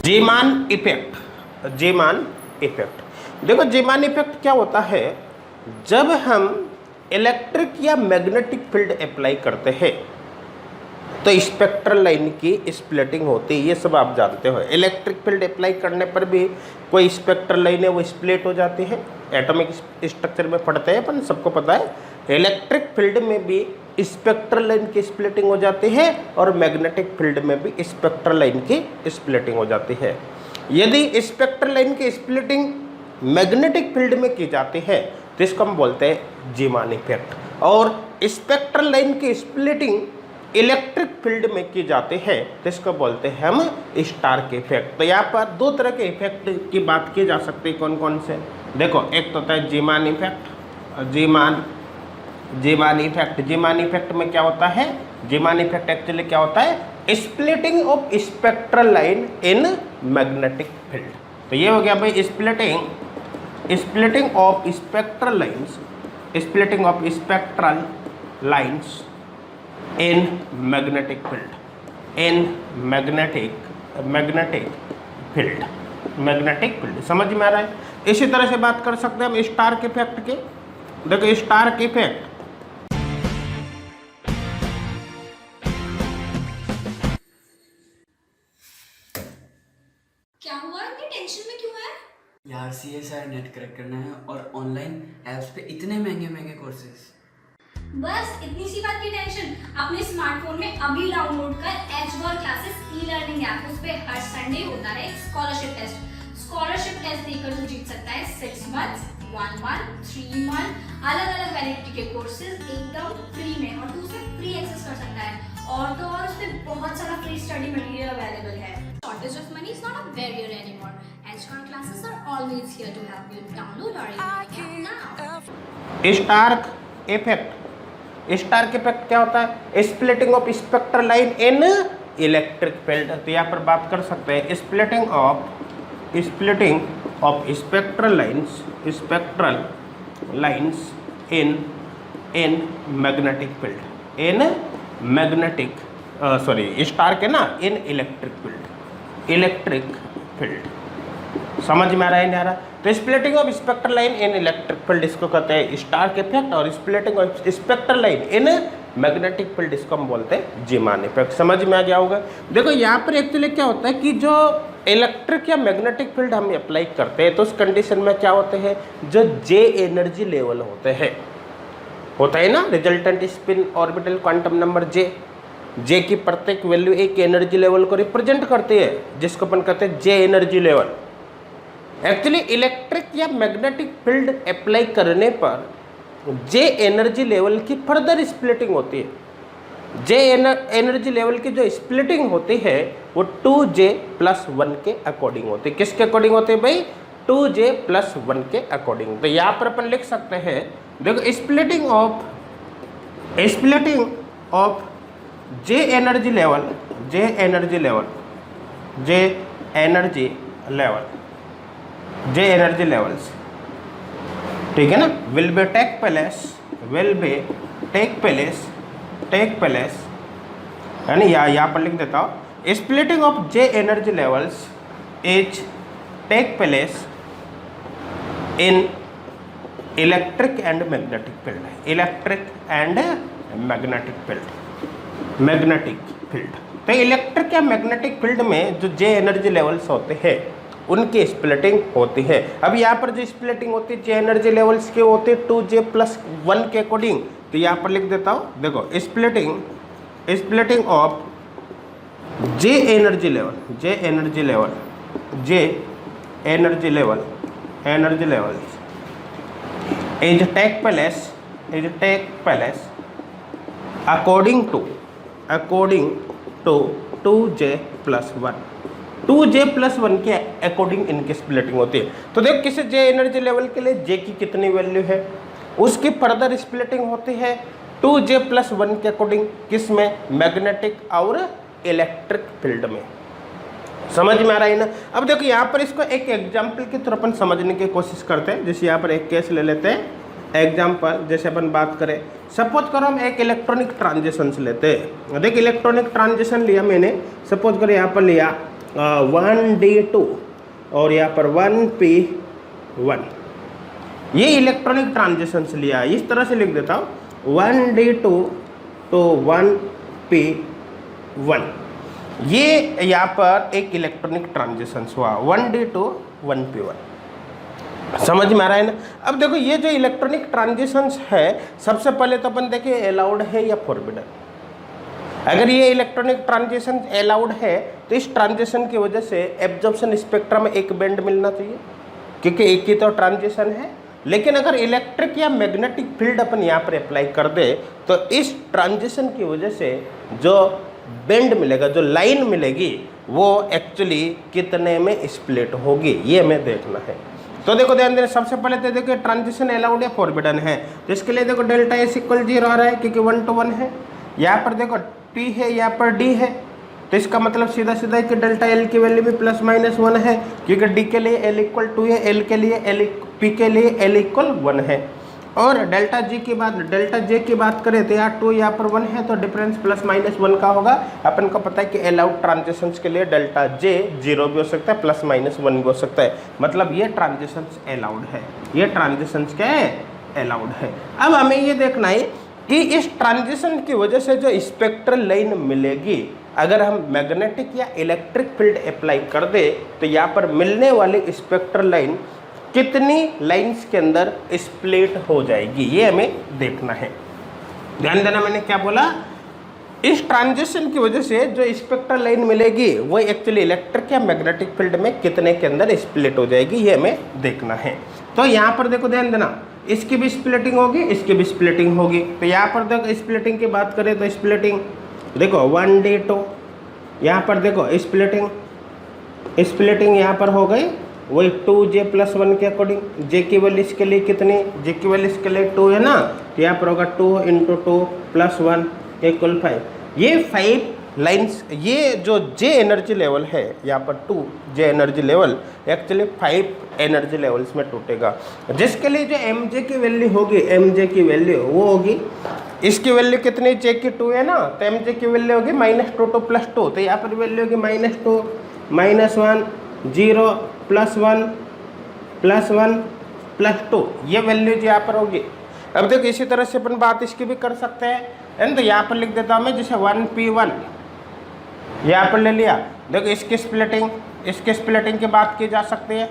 Zeeman effect. Zeeman effect, देखो Zeeman effect क्या होता है, जब हम इलेक्ट्रिक या मैग्नेटिक फील्ड अप्लाई करते हैं तो स्पेक्ट्रल लाइन की स्प्लिटिंग होती है, ये सब आप जानते हो। इलेक्ट्रिक फील्ड अप्लाई करने पर भी कोई स्पेक्ट्रल लाइन है वो स्प्लिट हो जाती है, एटॉमिक स्ट्रक्चर में पढ़ते हैं अपन, सबको पता है। इलेक्ट्रिक फील्ड में भी स्पेक्ट्रल लाइन की स्प्लिटिंग हो जाती है और मैग्नेटिक फील्ड में भी स्पेक्ट्रल लाइन की स्प्लिटिंग हो जाती है। यदि स्पेक्ट्रल लाइन की स्प्लिटिंग मैग्नेटिक फील्ड में की जाती है तो इसको हम बोलते हैं जीमान इफेक्ट, और स्पेक्ट्रल लाइन की स्प्लिटिंग इलेक्ट्रिक फील्ड में की जाती है तो इसको बोलते हैं हम स्टार्क इफेक्ट। तो यहाँ पर दो तरह के इफेक्ट की बात की जा सकती है, कौन कौन से, देखो एक तो होता है Zeeman effect. Zeeman effect, Zeeman effect में क्या होता है, जीमान इफेक्ट एक्चुअली क्या होता है, splitting of spectral line in magnetic field. तो ये हो गया भाई splitting of spectral lines, splitting of spectral lines in magnetic field, in magnetic field, समझ में आ रहा है। इसी तरह से बात कर सकते हैं हम स्टार्क इफेक्ट की। देखो स्टार्क इफेक्ट, क्या हुआ, इतनी टेंशन में क्यों है? यार CSI नेट क्रैक करना है और ऑनलाइन ऐप्स पे इतने महंगे महंगे कोर्सेज। बस इतनी सी बात की टेंशन, अपने स्मार्टफोन में अभी डाउनलोड कर एजवर्क क्लासेस ई-लर्निंग ऐप। उस पे हर संडे होता है स्कॉलरशिप टेस्ट। स्कॉलरशिप टेस्ट देकर तू जीत सकता है 6 मंथ्स, 1 मंथ, 3 मंथ, अलग अलग वैलिडिटी के कोर्सेज एकदम फ्री में, और तू उसे फ्री एक्सेस कर सकता है। और तो और उसमें बहुत सारा फ्री स्टडी मटेरियल अवेलेबल है। Shortage of money is not a barrier anymore. Edgework classes are always here to help you. Download our e-learning app now. Stark effect, Stark effect क्या होता है, splitting of spectral line in electric field. तो यहाँ पर बात कर सकते हैं splitting of spectral lines in magnetic field, in magnetic Stark है ना, इन इलेक्ट्रिक फील्ड। समझ में आ रहा है नहीं आ रहा? तो splitting of spectral line in electric field इसको कहते हैं स्टार्क इफेक्ट, और splitting of spectral line in magnetic field इसको हम बोलते हैं जीमान इफेक्ट। समझ में आ गया होगा। देखो यहाँ पर एक्चुअली क्या होता है कि जो इलेक्ट्रिक या मैग्नेटिक फील्ड हम अप्लाई करते हैं तो उस कंडीशन में क्या होते हैं, जो जे एनर्जी लेवल होता है ना, resultant spin orbital quantum number J की प्रत्येक वैल्यू एक एनर्जी लेवल को रिप्रेजेंट करती है, जिसको अपन कहते हैं जे एनर्जी लेवल। एक्चुअली इलेक्ट्रिक या मैग्नेटिक फील्ड अप्लाई करने पर जे एनर्जी लेवल की फर्दर स्प्लिटिंग होती है। जे एनर्जी लेवल की जो स्प्लिटिंग होती है वो 2J+1 के अकॉर्डिंग होती है। किसके अकॉर्डिंग होती है भाई, 2J+1 के अकॉर्डिंग। तो यहाँ पर अपन लिख सकते हैं, देखो splitting of J energy levels, ठीक है ना, विल बी टेक प्लेस, यानी यहाँ पर लिख देता हूँ, splitting of J energy levels is take place in electric and magnetic field, magnetic field. तो इलेक्ट्रिक या मैग्नेटिक फील्ड में जो जे एनर्जी लेवल्स होते हैं उनकी स्प्लिटिंग होती है। अब यहाँ पर जो स्प्लिटिंग होती है जे एनर्जी लेवल्स के होते हैं 2J+1 के अकॉर्डिंग। तो यहाँ पर लिख देता हूँ, देखो splitting of J energy levels is take place according to 2J+1 के अकॉर्डिंग इनकी स्प्लिटिंग होती है। तो देखो किसी जे एनर्जी लेवल के लिए जे की कितनी वैल्यू है उसकी फर्दर स्प्लिटिंग होती है 2J+1 के अकॉर्डिंग, किस में, मैग्नेटिक और इलेक्ट्रिक फील्ड में। समझ में आ रहा है ना? अब देखो यहाँ पर इसको एक एग्जाम्पल के थ्रू अपन समझने की कोशिश करते हैं। जैसे यहाँ पर एक केस ले लेते हैं, एग्जाम्पल जैसे अपन बात करें, सपोज करो हम एक इलेक्ट्रॉनिक ट्रांजिशन लेते हैं। देख इलेक्ट्रॉनिक ट्रांजिशन लिया मैंने, सपोज करो यहाँ पर लिया 1D2 और यहाँ पर 1P1। ये इलेक्ट्रॉनिक ट्रांजिशन लिया, इस तरह से लिख देता हूँ 1D2 to 1P1। ये यहाँ पर एक इलेक्ट्रॉनिक ट्रांजिशन हुआ 1D2 1P1। समझ में आ रहा है ना। अब देखो ये जो इलेक्ट्रॉनिक ट्रांजिशंस है, सबसे पहले तो अपन देखें अलाउड है या फॉरबिडन। अगर ये इलेक्ट्रॉनिक ट्रांजिशन अलाउड है तो इस ट्रांजिशन की वजह से एब्जॉर्प्शन स्पेक्ट्रम में एक बैंड मिलना चाहिए, क्योंकि एक ही तो ट्रांजिशन है। लेकिन अगर इलेक्ट्रिक या मैग्नेटिक फील्ड अपन यहाँ पर अप्लाई कर दे तो इस ट्रांजिशन की वजह से जो बैंड मिलेगा, जो लाइन मिलेगी, वो एक्चुअली कितने में स्प्लिट होगी, ये हमें देखना है। तो देखो ध्यान देना, सबसे पहले तो देखो ट्रांजिशन अलाउड या फॉरबिडन है, तो इसके लिए देखो डेल्टा एस इक्वल 0 आ रहा है क्योंकि 1 to 1 है। यहाँ पर देखो P है, यहाँ पर D है, तो इसका मतलब सीधा सीधा है कि डेल्टा L की वैल्यू भी ±1 है, क्योंकि D के लिए L इक्वल 2 है, L के लिए P के लिए L इक्वल 1 है। और डेल्टा J की बात करें तो यहाँ 2 यहाँ पर 1 है, तो डिफरेंस ±1 का होगा। अपन को पता है कि अलाउड ट्रांजिशंस के लिए डेल्टा J 0 भी हो सकता है, ±1 भी हो सकता है। मतलब ये ट्रांजिशंस अलाउड है, ये ट्रांजिशंस क्या है, अलाउड है। अब हमें ये देखना है कि इस ट्रांजिशन की वजह से जो स्पेक्ट्रल लाइन मिलेगी, अगर हम मैग्नेटिक या इलेक्ट्रिक फील्ड अप्लाई कर दे तो यहाँ पर मिलने वाली स्पेक्ट्रल लाइन कितनी लाइंस के अंदर स्प्लिट हो जाएगी, ये हमें देखना है। ध्यान देना, मैंने क्या बोला, इस ट्रांजिशन की वजह से जो स्पेक्ट्रल लाइन मिलेगी वो एक्चुअली इलेक्ट्रिक या मैग्नेटिक फील्ड में कितने के अंदर स्प्लिट हो जाएगी, ये हमें देखना है। तो यहाँ पर देखो ध्यान देना, इसकी भी स्प्लिटिंग होगी, इसकी भी स्प्लिटिंग होगी। तो यहाँ पर देखो स्प्लिटिंग की बात करें तो स्प्लिटिंग देखो 1D2, यहाँ पर देखो स्प्लिटिंग यहाँ पर हो गई वही 2J + 1 के अकॉर्डिंग। J की वैल्यू इसके लिए कितनी, J की वैल्यू इसके लिए 2 है ना, तो यहाँ पर होगा 2 × 2 + 1 = 5। ये 5 लाइंस, ये जो J एनर्जी लेवल है यहाँ पर 2J energy level actually 5 energy levels में टूटेगा, जिसके लिए जो Mj की वैल्यू होगी, Mj की वैल्यू वो होगी, इसकी वैल्यू कितनी, J की 2 है ना, तो Mj की वैल्यू होगी -2 2 + 2, तो यहाँ पर वैल्यू होगी -2 -1 0 +1 +1 +2, ये वैल्यूज यहाँ पर होगी। अब देखो इसी तरह से अपन बात इसकी भी कर सकते हैं, है ना। तो यहाँ पर लिख देता हूँ मैं, जैसे 1P1 यहाँ पर ले लिया। देखो इसकी स्प्लिटिंग की बात की जा सकती है।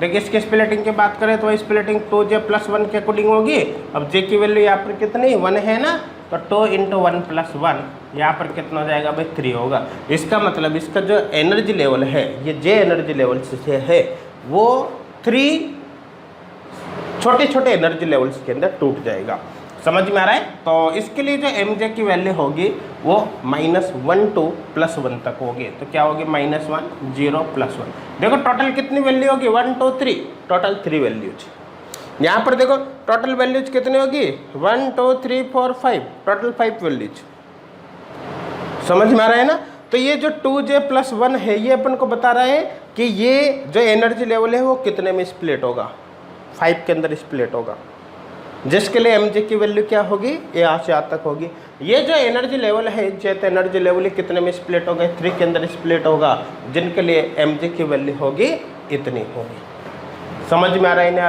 देखिए इसकी स्प्लिटिंग की बात करें तो स्प्लिटिंग 2J + 1 के अकॉर्डिंग होगी। अब J की वैल्यू यहाँ पर कितनी 1 है ना, तो 2 × 1 + 1 यहाँ पर कितना हो जाएगा भाई 3 होगा। इसका मतलब इसका जो एनर्जी लेवल है, ये J एनर्जी लेवल से है, वो 3 छोटे छोटे एनर्जी लेवल्स के अंदर टूट जाएगा। समझ में आ रहा है। तो इसके लिए जो Mj की वैल्यू होगी वो -1 to +1 तक होगी। तो क्या होगी, -1 0 +1। देखो टोटल कितनी वैल्यू होगी, 1 2 3, टोटल 3 वैल्यूज। यहाँ पर देखो टोटल वैल्यूज कितनी होगी, 1 2 3 4 5, टोटल 5 वैल्यूज। समझ में आ रहा है ना। तो ये जो 2J + 1 है, ये अपन को बता रहा है कि ये जो एनर्जी लेवल है वो कितने में स्प्लिट होगा, 5 के अंदर स्प्लिट होगा, जिसके लिए Mj की वैल्यू क्या होगी, यहाँ से यहाँ तक होगी। ये जो एनर्जी लेवल है, जेट एनर्जी लेवल ये कितने में स्प्लिट होगा, 3 के अंदर स्प्लिट होगा, जिनके लिए Mj की वैल्यू होगी इतनी होगी। समझ में आ रहा है ना,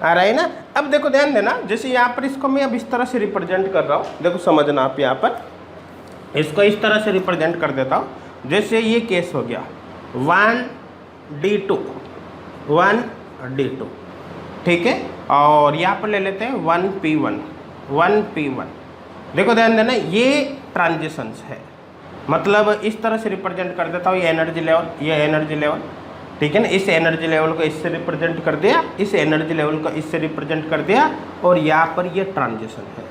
आ रहा है ना। अब देखो ध्यान देना, जैसे यहाँ पर इसको मैं अब इस तरह से रिप्रेजेंट कर रहा हूँ, देखो समझना आप, यहाँ पर इसको इस तरह से रिप्रेजेंट कर देता हूँ। जैसे ये केस हो गया 1D2, ठीक है, और यहाँ पर ले लेते हैं 1P1। देखो ध्यान देना, ये ट्रांजिशंस है, मतलब इस तरह से रिप्रेजेंट कर देता हूँ। ये एनर्जी लेवल, ठीक है ना, इस एनर्जी लेवल को इससे रिप्रेजेंट कर दिया, इस एनर्जी लेवल को इससे रिप्रेजेंट कर दिया, और यहाँ पर ये ट्रांजिशन है।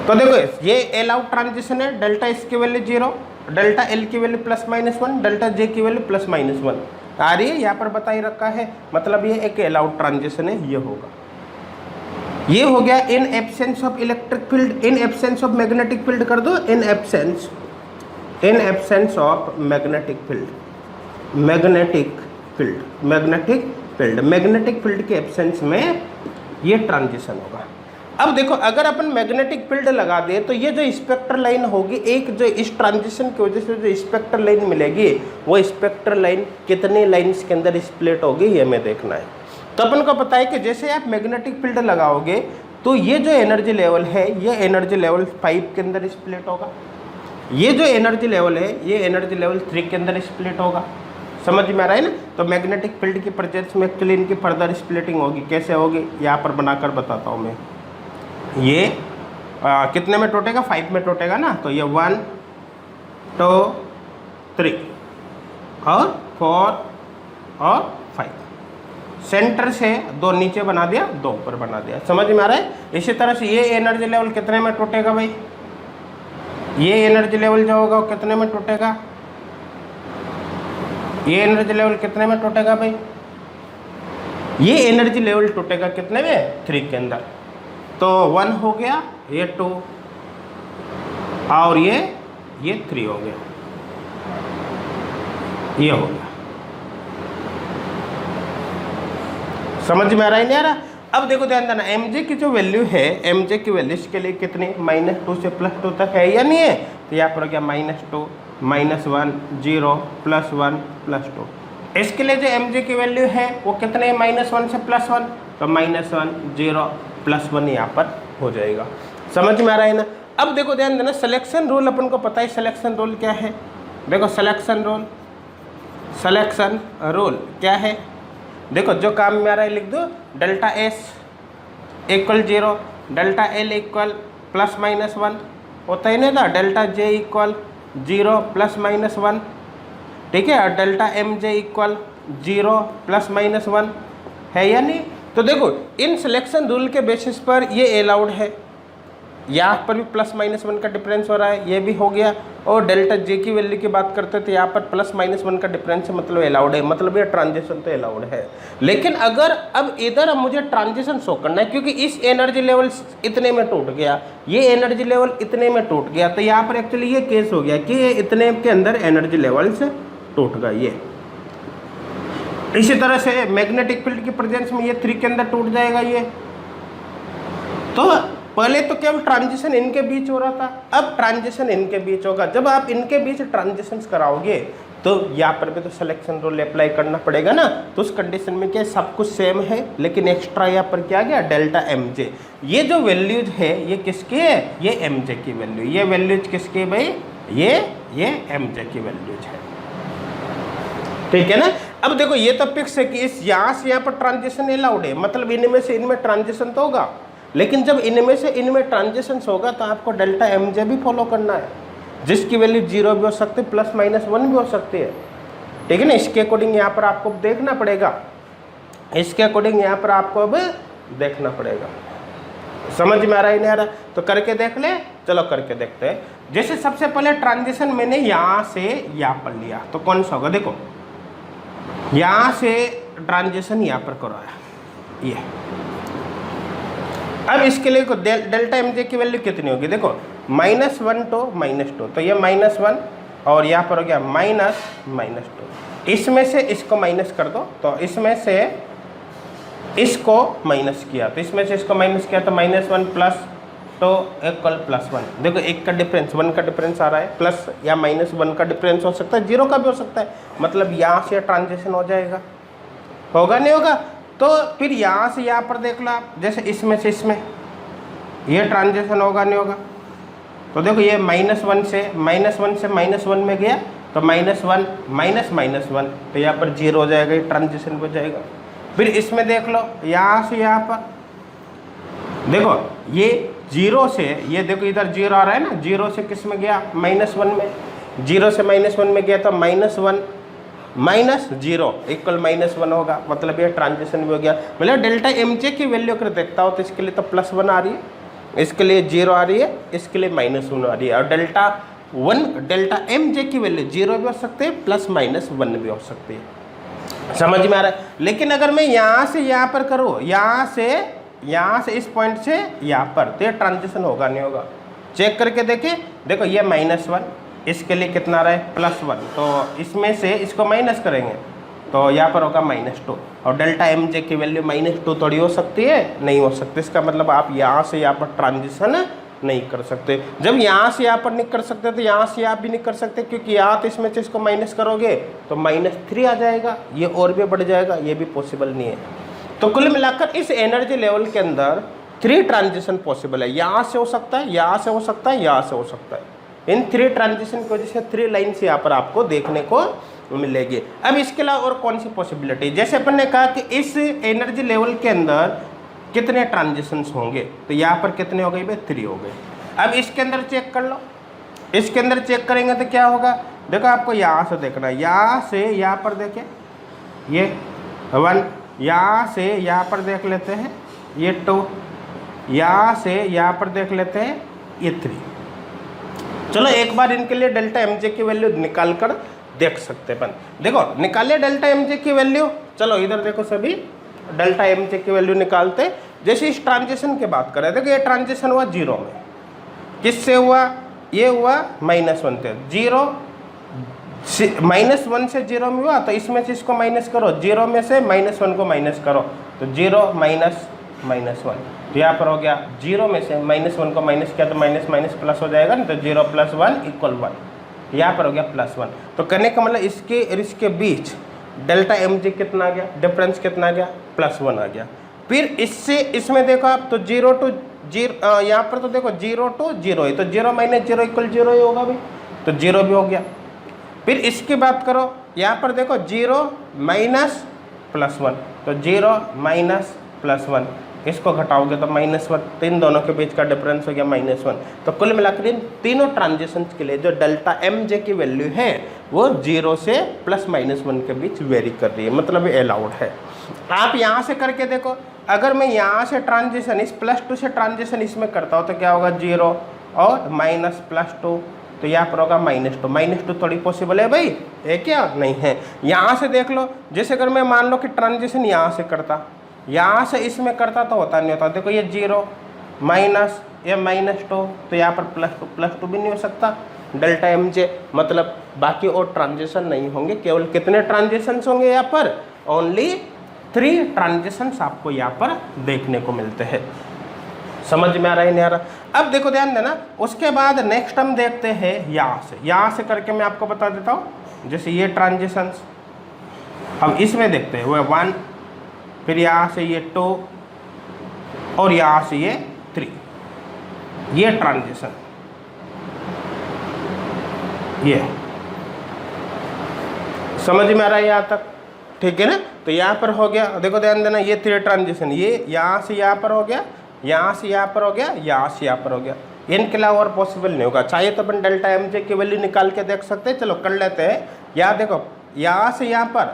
तो देखो ये अलाउड ट्रांजिशन है, डेल्टा एस की वैल्यू 0, डेल्टा एल की वैल्यू +-1, डेल्टा जे की वैल्यू +-1 आ रही है, यहाँ पर बता ही रखा है। मतलब ये एक अलाउड ट्रांजिशन है, ये होगा। ये हो गया in absence of electric field, in absence of magnetic field कर दो, in absence of magnetic field के एब्सेंस में ये ट्रांजिशन होगा। अब देखो अगर अपन मैग्नेटिक फील्ड लगा दे तो ये जो स्पेक्ट्रल लाइन होगी, एक जो इस ट्रांजिशन की वजह से जो स्पेक्ट्रल लाइन मिलेगी, वो स्पेक्ट्रल लाइन कितने लाइन्स के अंदर स्प्लिट होगी ये हमें देखना है। तो अपन को पता है कि जैसे आप मैग्नेटिक फील्ड लगाओगे तो ये जो एनर्जी लेवल है ये एनर्जी लेवल 5 के अंदर स्प्लिट होगा, ये जो एनर्जी लेवल है ये एनर्जी लेवल 3 के अंदर स्प्लिट होगा। समझ में आ रहा है ना। तो मैग्नेटिक फील्ड की प्रेजेंस में एक्चुअली इनकी फर्दर स्प्लिटिंग होगी। कैसे होगी यहाँ पर बनाकर बताता हूँ मैं। ये कितने में टूटेगा, 5 में टूटेगा ना। तो ये 1 2 3 और 4 और 5, सेंटर से 2 नीचे बना दिया, 2 ऊपर बना दिया। समझ में आ रहा है। इसी तरह से ये एनर्जी लेवल कितने में टूटेगा भाई, ये एनर्जी लेवल जो होगा वो कितने में टूटेगा, ये एनर्जी लेवल कितने में टूटेगा भाई, ये एनर्जी लेवल टूटेगा कितने में, 3 के अंदर। तो 1 हो गया, ये 2 और ये 3 हो गया, ये हो गया। समझ में आ रहा है नहीं आ रहा। अब देखो ध्यान देना, mj की जो वैल्यू है, mj की वैल्यू इसके लिए कितनी, -2 से +2 तक है या नहीं है। तो यहाँ पर हो गया -2 -1 0 +1 +2। इसके लिए जो mj की वैल्यू है वो कितने, -1 से +1, तो -1 0 +1 यहाँ पर हो जाएगा। समझ में आ रहा है ना। अब देखो ध्यान देना, सिलेक्शन रूल अपन को पता है। सिलेक्शन रूल क्या है, देखो सिलेक्शन रूल क्या है। देखो जो काम में आ रहा है लिख दो, डेल्टा S = 0, डेल्टा L = ±1 होता ही नहीं था, डेल्टा J = 0 ±1, ठीक है, और डेल्टा MJ = 0 ±1 है या नहीं। तो देखो इन सिलेक्शन रूल के बेसिस पर ये अलाउड है, यहाँ पर भी +-1 का डिफरेंस हो रहा है, ये भी हो गया। और डेल्टा J की वैल्यू की बात करते हैं तो यहाँ पर +-1 का डिफरेंस है, मतलब अलाउड है, मतलब ये ट्रांजिशन तो अलाउड है। लेकिन अगर अब इधर मुझे ट्रांजिशन शो करना है, क्योंकि इस एनर्जी लेवल इतने में टूट गया, ये एनर्जी लेवल इतने में टूट गया, तो यहाँ पर एक्चुअली ये केस हो गया कि ये इतने के अंदर एनर्जी लेवल से टूट गया ये। इसी तरह से मैग्नेटिक फील्ड की प्रेजेंस में ये 3 के अंदर टूट जाएगा ये। तो पहले तो केवल ट्रांजिशन इनके बीच हो रहा था, अब ट्रांजिशन इनके बीच होगा। जब आप इनके बीच ट्रांजिशंस कराओगे तो यहाँ पर भी तो सिलेक्शन रूल अप्लाई करना पड़ेगा ना। तो उस कंडीशन में क्या सब कुछ सेम है, लेकिन एक्स्ट्रा यहाँ पर क्या गया, डेल्टा MJ। ये जो वैल्यूज है ये किसकी है, ये MJ की वैल्यू। ये वैल्यूज किसकी है भाई, ये MJ की वैल्यूज है, ठीक है ना। अब देखो ये तो फिक्स है कि इस यहाँ से यहाँ पर ट्रांजिशन अलाउड है, मतलब इनमें से इनमें ट्रांजिशन तो होगा। लेकिन जब इनमें से इनमें ट्रांजिशन होगा तो आपको डेल्टा MJ भी फॉलो करना है, जिसकी वैल्यू 0 भी हो सकती है, +-1 भी हो सकती है, ठीक है ना। इसके अकॉर्डिंग यहाँ पर आपको देखना पड़ेगा, इसके अकॉर्डिंग यहाँ पर आपको अब देखना पड़ेगा। समझ में आ रहा है नहीं आ रहा। तो करके देख ले, चलो करके देखते हैं। जैसे सबसे पहले ट्रांजिशन मैंने यहाँ से यहाँ पर लिया, तो कौन सा होगा, देखो यहाँ से ट्रांजिशन यहाँ पर करवाया ये। अब इसके लिए डेल्टा MJ की वैल्यू कितनी होगी, देखो -1 to -2, तो ये -1 और यहाँ पर हो गया -2। इसमें से इसको माइनस कर दो, तो इसमें से इसको माइनस किया, तो इसमें से इसको माइनस किया तो -1 +2 = +1। देखो 1 का डिफरेंस, 1 का डिफरेंस आ रहा है, प्लस या -1 का डिफरेंस हो सकता है, 0 का भी हो सकता है, मतलब यहाँ से ट्रांजिशन हो जाएगा, होगा नहीं होगा। तो फिर यहाँ से यहाँ पर देख लो आप, जैसे इसमें से इसमें ये ट्रांजिशन होगा नहीं होगा। तो देखो ये -1 से -1 में गया, तो -1 -1, तो यहाँ पर 0 हो जाएगा, ये ट्रांजिशन हो जाएगा। फिर इसमें देख लो यहाँ से यहाँ पर देखो ये 0 से, ये देखो इधर 0 आ रहा है ना, 0 से किस में गया, -1 में, 0 से -1 में गया तो -1 -0 = -1 होगा, मतलब ये ट्रांजिशन भी हो गया। मतलब डेल्टा MJ की वैल्यू अगर देखता हो तो इसके लिए तो +1 आ रही है, इसके लिए 0 आ रही है, इसके लिए -1 आ रही है। और डेल्टा MJ की वैल्यू 0 भी हो सकती है, +-1 भी हो सकती है। समझ में आ रहा है। लेकिन अगर मैं यहाँ से यहाँ पर करूँ, यहाँ से इस पॉइंट से यहाँ पर, तो ये ट्रांजिशन होगा नहीं होगा। चेक करके देखिए, देखो ये -1, इसके लिए कितना आ रहा है, +1, तो इसमें से इसको माइनस करेंगे तो यहाँ पर होगा -2। और डेल्टा एम जे की वैल्यू -2 थोड़ी हो सकती है, नहीं हो सकती। इसका मतलब आप यहाँ से यहाँ पर ट्रांजिशन नहीं कर सकते। जब यहाँ से यहाँ पर नहीं कर सकते तो यहाँ से यहाँ भी नहीं कर सकते, क्योंकि यहाँ तो इसमें से इसको माइनस करोगे तो -3 आ जाएगा, ये और भी बढ़ जाएगा, ये भी पॉसिबल नहीं है। तो कुल मिलाकर इस एनर्जी लेवल के अंदर 3 ट्रांजिशन पॉसिबल है। यहाँ से हो सकता है, यहाँ से हो सकता है, यहाँ से हो सकता है। इन 3 ट्रांजिशन की वजह से 3 लाइन्स यहाँ पर आपको देखने को मिलेगी। अब इसके अलावा और कौन सी पॉसिबिलिटी, जैसे अपन ने कहा कि इस एनर्जी लेवल के अंदर कितने ट्रांजिशंस होंगे, तो यहाँ पर कितने हो गए भाई? 3 हो गए। अब इसके अंदर चेक कर लो, इसके अंदर चेक करेंगे तो क्या होगा, देखो आपको यहाँ से देखना है, यहाँ से यहाँ पर देखें ये 1, यहाँ से यहाँ पर देख लेते हैं ये 2, यहाँ से यहाँ पर देख लेते हैं ये 3। चलो एक बार इनके लिए डेल्टा एम जे की वैल्यू निकाल कर देख सकते हैं अपन। देखो निकालिए डेल्टा एम जे की वैल्यू, चलो इधर देखो सभी डेल्टा एम जे की वैल्यू निकालते। जैसे इस ट्रांजिशन की बात करें, देखो ये ट्रांजिशन हुआ 0 में, किससे हुआ? ये हुआ -1 से 0, -1 से 0 में हुआ, तो इसमें से इसको माइनस करो, 0 में से -1 को माइनस करो, तो 0 -1, तो यहाँ पर हो गया 0 में से -1 को माइनस किया तो माइनस माइनस प्लस हो जाएगा ना, तो 0 + 1 = 1, यहाँ पर हो गया +1। तो कहने का मतलब इसके और इसके बीच डेल्टा एम जी कितना आ गया, डिफरेंस कितना आ गया? +1 आ गया। फिर इससे इसमें देखो आप, तो 0 to 0, यहाँ पर तो देखो 0 to 0 है, तो 0 - 0 = 0 ही होगा भाई, तो 0 भी हो गया। फिर इसकी बात करो, यहाँ पर देखो 0 - +1, तो 0 - +1, इसको घटाओगे तो -1, तो इन दोनों के बीच का डिफरेंस हो गया -1। तो कुल मिलाकर इन तीनों ट्रांजिशंस के लिए जो डेल्टा एम जे की वैल्यू है वो 0 से +-1 के बीच वेरी कर रही है, मतलब ये अलाउड है। आप यहाँ से करके देखो, अगर मैं यहाँ से ट्रांजिशन इस +2 से ट्रांजिशन इसमें करता हूँ तो क्या होगा? 0 और -+2, तो यहाँ पर होगा -2। -2 थोड़ी पॉसिबल है भाई, है क्या? नहीं है। यहाँ से देख लो, जैसे अगर मैं मान लो कि ट्रांजिशन यहाँ से करता, यहाँ से इसमें करता तो होता नहीं होता। देखो ये 0 माइनस ये -2, तो यहाँ पर +2 भी नहीं हो सकता डेल्टा एम जे, मतलब बाकी और ट्रांजिशन नहीं होंगे। केवल कितने ट्रांजिशंस होंगे यहाँ पर? ओनली 3 ट्रांजिशंस आपको यहाँ पर देखने को मिलते हैं। समझ में आ रहा है नहीं आ रहा? अब देखो ध्यान देना, उसके बाद नेक्स्ट हम देखते हैं यहाँ से करके मैं आपको बता देता हूँ। जैसे ये ट्रांजिशंस हम इसमें देखते हैं, वो 1, फिर यहाँ से ये 2 और यहाँ से ये 3, ये ट्रांजिशन, ये समझ में आ रहा है यहाँ तक? ठीक है ना? तो यहाँ पर हो गया, देखो ध्यान देना, ये 3 ट्रांजिशन, ये यहाँ से यहाँ पर हो गया, यहाँ से यहाँ पर हो गया, यहाँ से यहाँ पर हो गया। इनके अलावा और पॉसिबल नहीं होगा। चाहिए तो अपन डेल्टा एम जे की वैल्यू निकाल के देख सकते हैं। चलो कर लेते हैं। यहाँ देखो, यहाँ से यहाँ पर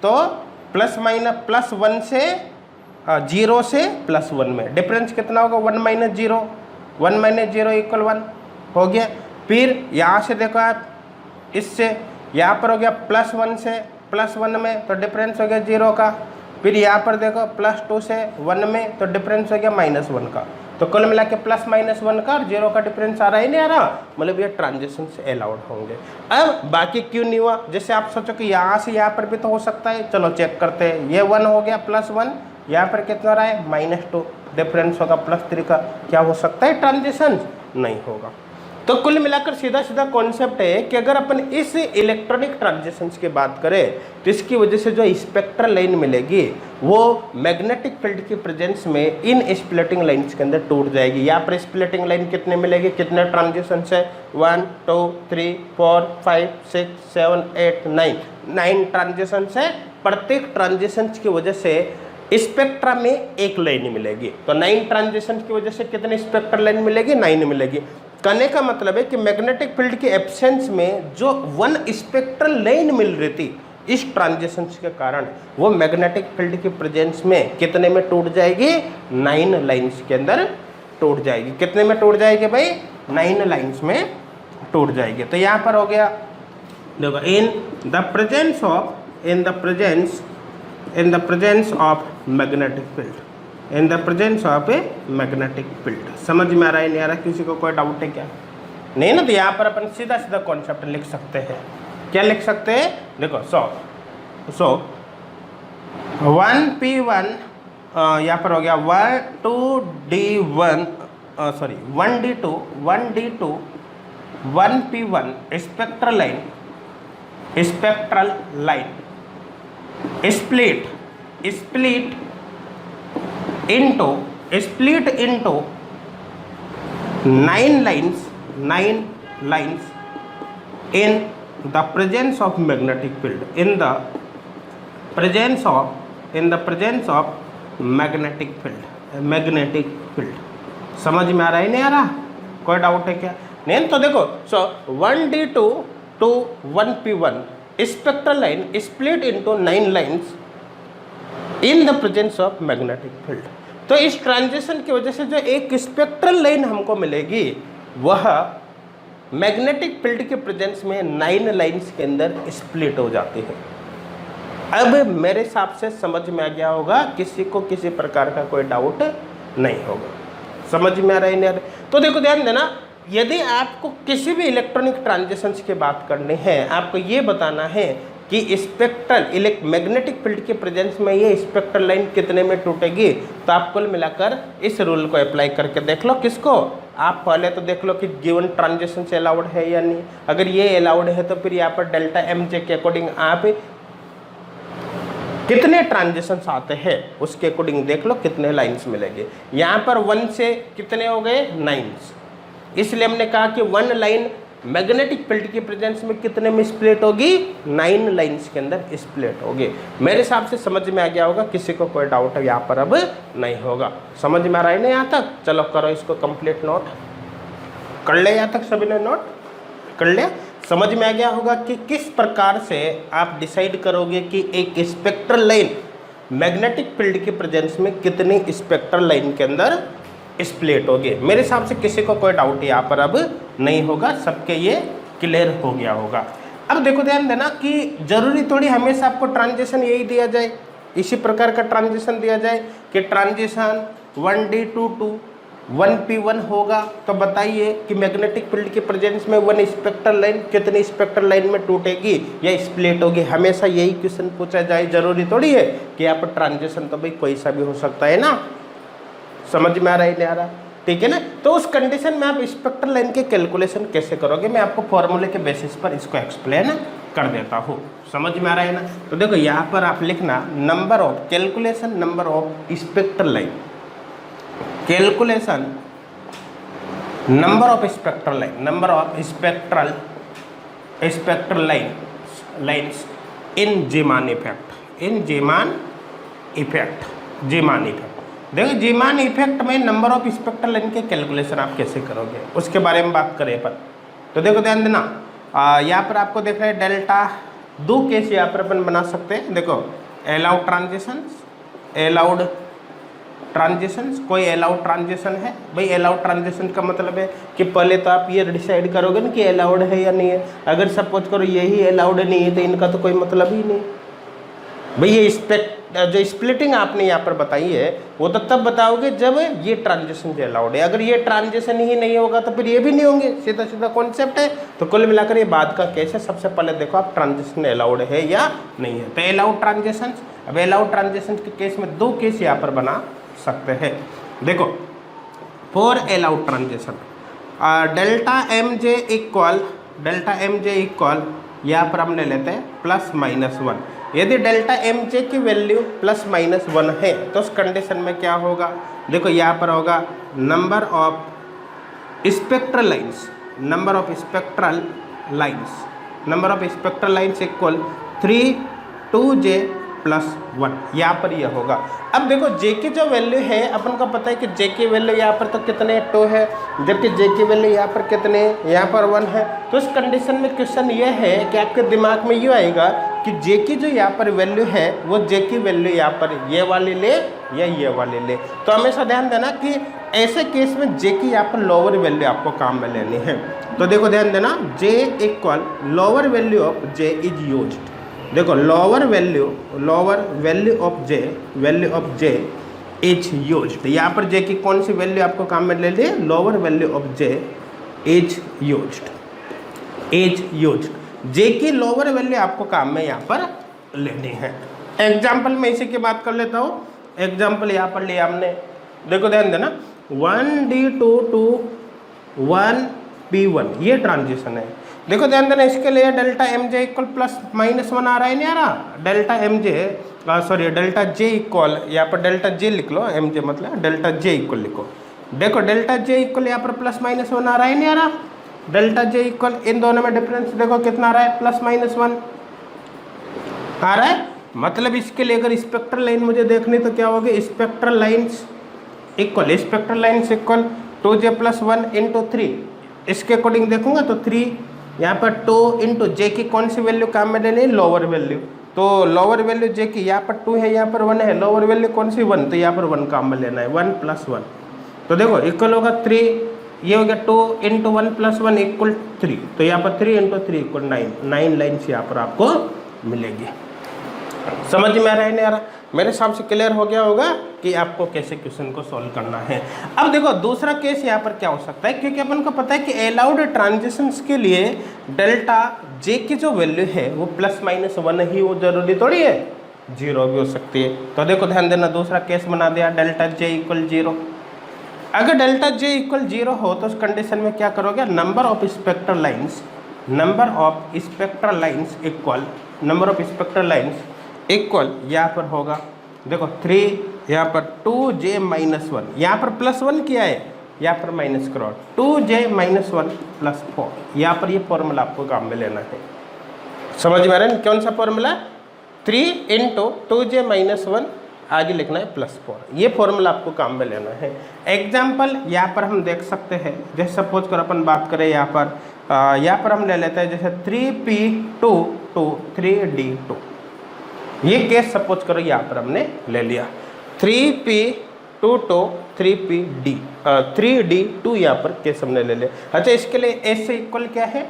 तो +1 से 0 से +1 में डिफरेंस कितना होगा? 1 - 0, 1 - 0 = 1 हो गया। फिर यहाँ से देखो आप, इससे यहाँ पर हो गया +1 से +1 में, तो डिफरेंस हो गया 0 का। फिर यहाँ पर देखो +2 से 1 में, तो डिफरेंस हो गया -1 का। तो कुल मिला के +-1 का और 0 का डिफरेंस आ रहा है नहीं आ रहा, मतलब ये ट्रांजिशन से अलाउड होंगे। अब बाकी क्यों नहीं हुआ? जैसे आप सोचो कि यहाँ से यहाँ पर भी तो हो सकता है। चलो चेक करते हैं। ये 1 हो गया +1, यहाँ पर कितना रहा है? -2, डिफरेंस होगा +3 का। क्या हो सकता है ट्रांजिशन? नहीं होगा। तो कुल मिलाकर सीधा सीधा कॉन्सेप्ट है कि अगर अपन इस इलेक्ट्रॉनिक ट्रांजिशंस की बात करें तो इसकी वजह से जो स्पेक्ट्रल लाइन मिलेगी वो मैग्नेटिक फील्ड की प्रेजेंस में इन स्प्लिटिंग लाइन्स के अंदर टूट जाएगी। यहाँ पर स्प्लिटिंग लाइन कितने मिलेगी? कितने ट्रांजिशंस है? 1 2 3 4 5 6 7 8 9 ट्रांजिशंस है। प्रत्येक ट्रांजिशंस की वजह से स्पेक्ट्रा में एक लाइन मिलेगी। तो 9 ट्रांजिशन की वजह से कितनी स्पेक्ट्रल लाइन मिलेगी? 9 मिलेगी। कहने का मतलब है कि मैग्नेटिक फील्ड के एब्सेंस में जो 1 स्पेक्ट्रल लाइन मिल रही थी इस ट्रांजिशन के कारण, वो मैग्नेटिक फील्ड की प्रेजेंस में कितने में टूट जाएगी? 9 लाइन्स के अंदर टूट जाएगी। कितने में टूट जाएगी भाई? 9 लाइन्स में टूट जाएगी। तो यहाँ पर हो गया, देखो, in the presence of magnetic field, in the presence of a magnetic field. समझ में आ रहा है नहीं आ रहा? किसी को कोई डाउट है क्या? नहीं ना? तो यहाँ पर अपन सीधा सीधा कॉन्सेप्ट लिख सकते हैं। क्या लिख सकते हैं? देखो, सो 1p1 यहाँ पर हो गया 2d1 sorry 1d2 1p1 spectral line split into 9 lines in the presence of magnetic field in the presence of magnetic field समझ में आ रहा है नहीं आ रहा, कोई डाउट है क्या? नहीं तो देखो, सो 1d2 to 1p1 spectral line split into 9 lines in the presence of magnetic field. तो इस ट्रांजिशन की वजह से जो एक स्पेक्ट्रल लाइन हमको मिलेगी वह मैग्नेटिक फील्ड के प्रेजेंस में 9 लाइन्स के अंदर स्प्लिट हो जाती है। अब मेरे हिसाब से समझ में आ गया होगा, किसी को किसी प्रकार का कोई डाउट नहीं होगा। समझ में आ रहा है नहीं? तो देखो ध्यान देना, यदि आपको किसी भी इलेक्ट्रॉनिक ट्रांजिशंस की बात करनी है, आपको ये बताना है कि स्पेक्ट्रल मैग्नेटिक फील्ड के प्रेजेंस में ये स्पेक्ट्रल लाइन कितने में टूटेगी, तो आप कुल मिलाकर इस रूल को अप्लाई करके देख लो। किसको? आप पहले तो देख लो कि गिवन ट्रांजिशन से अलाउड है या नहीं। अगर ये अलाउड है तो फिर यहाँ पर डेल्टा एम जे के अकॉर्डिंग आप कितने ट्रांजिशंस आते हैं उसके अकॉर्डिंग देख लो कितने लाइन्स मिलेंगे। यहाँ पर 1 से कितने हो गए? 9। इसलिए हमने कहा कि 1 लाइन मैग्नेटिक फील्ड की प्रेजेंस में कितने में स्प्लिट होगी? 9 लाइन्स के अंदर स्प्लिट होगी। मेरे हिसाब से समझ में आ गया होगा, किसी को कोई डाउट है यहाँ पर अब नहीं होगा। समझ में आ रहा है ना यहाँ तक? चलो करो इसको कंप्लीट, नोट कर ले। यहाँ तक सभी ने नोट कर ले? समझ में आ गया होगा कि किस प्रकार से आप डिसाइड करोगे कि एक स्पेक्ट्रल लाइन मैग्नेटिक फील्ड की प्रेजेंस में कितनी स्पेक्ट्रल लाइन के अंदर स्प्लिट होगी। मेरे हिसाब से किसी को कोई डाउट यहाँ पर अब नहीं होगा, सबके ये क्लियर हो गया होगा। अब देखो ध्यान देना कि जरूरी थोड़ी हमेशा आपको ट्रांजिशन यही दिया जाए, इसी प्रकार का ट्रांजिशन दिया जाए कि ट्रांजिशन 1d2 to 1p1 होगा। तो बताइए कि मैग्नेटिक फील्ड की प्रेजेंस में 1 स्पेक्ट्रल लाइन कितनी स्पेक्ट्रल लाइन में टूटेगी या स्प्लिट होगी, हमेशा यही क्वेश्चन पूछा जाए। जरूरी थोड़ी है कि यहाँ पर ट्रांजिशन तो भाई कोई सा भी हो सकता है ना। समझ में आ रहा है नहीं आ रहा? ठीक है ना। तो उस कंडीशन में आप स्पेक्ट्रल लाइन के कैलकुलेशन कैसे करोगे, मैं आपको फॉर्मूले के बेसिस पर इसको एक्सप्लेन कर देता हूँ। समझ में आ रहा है ना? तो देखो यहाँ पर आप लिखना number of calculation number of spectral line, calculation number of spectral line, number of spectral lines in Zeeman effect, in Zeeman effect. देखो जीमान इफेक्ट में नंबर ऑफ स्पेक्ट्रल लाइन के कैलकुलेशन आप कैसे करोगे उसके बारे में बात करें पर। तो देखो ध्यान देना, यहाँ पर आपको देख रहे हैं डेल्टा 2 केस यहाँ पर अपन बना सकते हैं। देखो अलाउड ट्रांजिशंस, कोई अलाउड ट्रांजिशन है भाई। अलाउड ट्रांजिशन का मतलब है कि पहले तो आप ये डिसाइड करोगे ना कि अलाउड है या नहीं है। अगर सपोज करो यही अलाउड नहीं है तो इनका तो कोई मतलब ही नहीं भाई। ये जो स्प्लिटिंग आपने यहाँ पर बताई है वो तो तब बताओगे जब ये ट्रांजिशन जो अलाउड है। अगर ये ट्रांजिशन ही नहीं होगा तो फिर ये भी नहीं होंगे, सीधा सीधा कॉन्सेप्ट है। तो कुल मिलाकर ये बाद का केस है। सबसे पहले देखो आप ट्रांजिशन अलाउड है या नहीं है। तो अलाउड ट्रांजिशन, अब अलाउड ट्रांजिशन के केस में 2 केस यहाँ पर बना सकते हैं। देखो for allowed transition delta M J equal यहाँ पर हमने लेते हैं +-1। यदि डेल्टा एम जे की वैल्यू +-1 है तो उस कंडीशन में क्या होगा? देखो यहाँ पर होगा number of spectral lines equal 3 2j +1। यहाँ पर यह होगा। अब देखो j की जो वैल्यू है अपन को पता है कि j की वैल्यू यहाँ पर तो कितने 2 है, जबकि j की वैल्यू यहाँ पर कितने, यहाँ पर 1 है। तो इस कंडीशन में क्वेश्चन ये है कि आपके दिमाग में ये आएगा कि j की जो यहाँ पर वैल्यू है वो j की वैल्यू यहाँ पर ये वाली ले या ये वाली ले। तो हमेशा ध्यान देना कि ऐसे केस में j की यहाँ पर लोअर वैल्यू आपको काम में लेनी है। तो देखो ध्यान देना j equal lower value of j is used. देखो lower value of j is used. यहाँ पर j की कौन सी वैल्यू आपको काम में ले ली? Lower value of j is used. j की लोअर वैल्यू आपको काम में यहाँ पर लेनी है। एग्जाम्पल में इसी की बात कर लेता हूँ। एग्जाम्पल यहाँ पर लिया हमने, देखो ध्यान देना, 1D2 to 1P1 ये ट्रांजिशन है। देखो ध्यान देना, इसके लिए delta M J equal plus minus 1 आ रहा है, नहीं आ रहा? Delta M J sorry delta J equal, यहाँ पर डेल्टा जे लिख लो, एम जे मतलब डेल्टा जे इक्वल लिखो। देखो डेल्टा जे इक्वल यहाँ पर प्लस माइनस 1 आ रहा है, नहीं आ रहा? डेल्टा जे इक्वल, इन दोनों में डिफरेंस देखो कितना आ रहा है, प्लस माइनस 1 आ रहा है। मतलब इसके लिए अगर स्पेक्ट्रल लाइन मुझे देखनी तो क्या होगी, स्पेक्ट्रल लाइन्स इक्वल 2j + 1 × 3, इसके अकॉर्डिंग देखूंगा तो 3 यहाँ पर 2 × j की कौन सी वैल्यू काम में लेनी है, लोअर वैल्यू। तो लोअर वैल्यू j की यहाँ पर 2 है, यहाँ पर 1 है, लोअर वैल्यू कौन सी 1, तो यहाँ पर 1 काम में लेना है, 1 + 1। तो देखो इक्वल होगा 3, ये हो गया 2 × 1 + 1 = 3, तो यहाँ पर 3 × 3 = 9 लाइन्स यहाँ पर आपको मिलेगी। समझ में आ रहा है नहीं आ रहा? मेरे हिसाब से क्लियर हो गया होगा कि आपको कैसे क्वेश्चन को सॉल्व करना है। अब देखो दूसरा केस यहाँ पर क्या हो सकता है, क्योंकि अपन को पता है कि अलाउड ट्रांजिशंस के लिए डेल्टा जे की जो वैल्यू है वो ±1 ही वो जरूरी थोड़ी है, 0 भी हो सकती है। तो देखो ध्यान देना, दूसरा केस बना दिया, डेल्टा जे इक्वल 0। अगर डेल्टा जे इक्वल 0 हो तो उस कंडीशन में क्या करोगे, number of spectral lines equal यहाँ पर होगा, देखो 3 यहाँ पर 2j - 1, यहाँ पर +1 किया है, यहाँ पर माइनस करो, 2j - 1 + 4, यहाँ पर ये फॉर्मूला आपको काम में लेना है। समझ में आ रहा है कौन सा फॉर्मूला, 3 × 2j - 1 आगे लिखना है +4, ये फॉर्मूला आपको काम में लेना है। एग्जाम्पल यहाँ पर हम देख सकते हैं, जैसे सपोज कर अपन बात करें यहाँ पर हम ले लेते हैं जैसे 3P2 to 3D2, ये केस सपोज करो यहाँ पर हमने ले लिया, 3P2 to 3D2 यहाँ पर केस हमने ले लिया। अच्छा इसके लिए S इक्वल क्या है,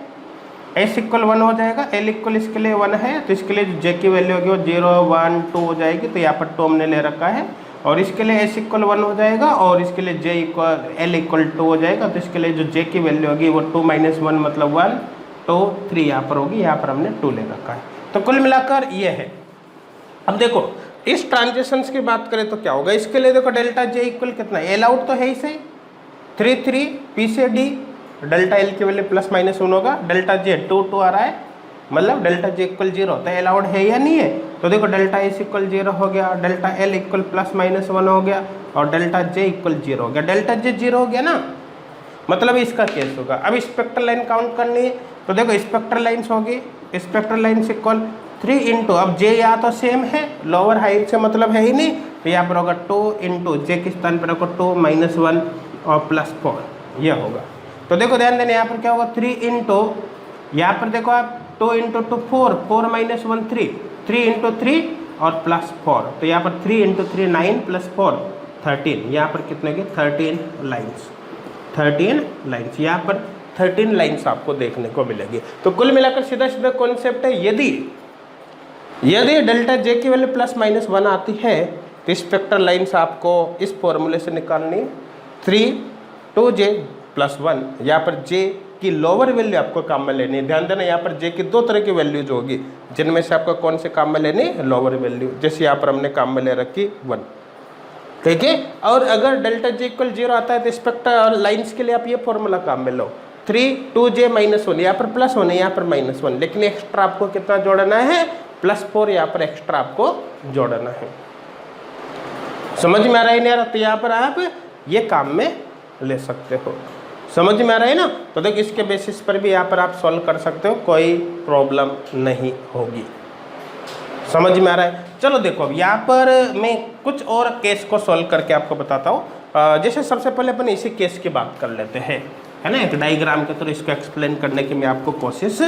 S इक्वल 1 हो जाएगा, L इक्वल इसके लिए 1 है, तो इसके लिए J की वैल्यू होगी वो 0 1 2 हो जाएगी, तो यहाँ पर 2 हमने ले रखा है, और इसके लिए S इक्वल 1 हो जाएगा, और इसके लिए L इक्वल 2 हो जाएगा, तो इसके लिए जो J की वैल्यू होगी वो 2 - 1 मतलब 1 2 3 यहाँ पर होगी, यहाँ पर हमने 2 ले रखा है। तो कुल मिलाकर ये है। अब देखो इस ट्रांजिशंस की बात करें तो क्या होगा, इसके लिए देखो डेल्टा जे इक्वल कितना है, एल आउट तो है ही सही, 3 P से D, डेल्टा एल की वैल्यू ±1 होगा, डेल्टा जे 2 आ रहा है, मतलब डेल्टा जे इक्वल 0, तो एल आउट है या नहीं है, तो देखो डेल्टा एस इक्वल 0 हो गया, डेल्टा एल इक्वल ±1 हो गया, और डेल्टा जे इक्वल 0 हो गया। डेल्टा जे 0 हो गया ना, मतलब इसका केस होगा। अब स्पेक्ट्रल लाइन काउंट करनी है, तो देखो स्पेक्ट्रल लाइन्स होगी, स्पेक्ट्रल लाइन्स इक्वल 3 × अब जे या तो सेम है, लोअर हाइट से मतलब है ही नहीं, तो यहाँ पर होगा 2 × जे के स्थान पर रखो 2 - 1 और +4, यह होगा। तो देखो ध्यान देना, यहाँ पर क्या होगा 3 × यहाँ पर देखो आप 2 × 2 4 4 - 1 3 3 × 3 और +4, तो यहाँ पर 3 × 3 9 +4 13, यहाँ पर कितने की 13 लाइन्स, यहाँ पर 13 लाइन्स आपको देखने को मिलेगी। तो कुल मिलाकर सीधा सीधा कॉन्सेप्ट है, यदि डेल्टा जे की वैल्यू ±1 आती है तो स्पेक्ट्रल लाइन्स आपको इस फॉर्मूले से निकालनी, 3 2j + 1, यहाँ पर जे की लोअर वैल्यू आपको काम में लेनी है। ध्यान देना यहाँ पर जे की 2 तरह की वैल्यूज होगी, जिनमें से आपको कौन से काम में लेनी, लोअर वैल्यू, जैसे यहाँ पर हमने काम में ले रखी 1, ठीक है। और अगर डेल्टा जे इक्वल 0 आता है तो स्पेक्ट्रल लाइन्स के लिए आप ये फॉर्मूला काम में लो, 3 2j - 1, यहाँ पर +1 है, यहाँ पर -1, लेकिन एक्स्ट्रा आपको कितना जोड़ना है, +4 यहाँ पर एक्स्ट्रा आपको जोड़ना है। समझ में आ रहा है नहीं आ रहा, तो यहाँ पर आप ये काम में ले सकते हो। समझ में आ रहा है ना, तो देखो इसके बेसिस पर भी यहाँ पर आप सॉल्व कर सकते हो, कोई प्रॉब्लम नहीं होगी। समझ में आ रहा है। चलो देखो अब यहाँ पर मैं कुछ और केस को सॉल्व करके आपको बताता हूँ। जैसे सबसे पहले अपन इसी केस की बात कर लेते हैं, है ना, एक डायग्राम के थ्रू इसको एक्सप्लेन करने की मैं आपको कोशिश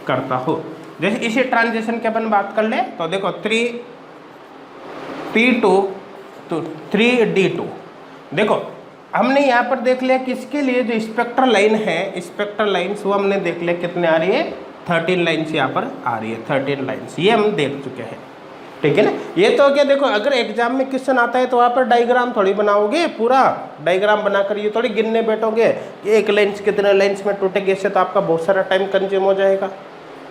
करता हूँ। जैसे इसी ट्रांजिशन की अपन बात कर ले, तो देखो 3P2 to 3D2, देखो हमने यहाँ पर देख लिया कि इसके लिए जो स्पेक्ट्रल लाइन है, स्पेक्ट्रल लाइन्स वो हमने देख लिया कितने आ रही है, 13 लाइन्स यहाँ पर आ रही है, 13 लाइन्स ये हम देख चुके हैं, ठीक है ना। ये तो क्या, देखो अगर एग्जाम में क्वेश्चन आता है तो वहाँ पर डायग्राम थोड़ी बनाओगे, पूरा डायग्राम बनाकर ये थोड़ी गिनने बैठोगे कि एक लाइन्स कितने लाइन्स में टूटेगी, इससे तो आपका बहुत सारा टाइम कंज्यूम हो जाएगा,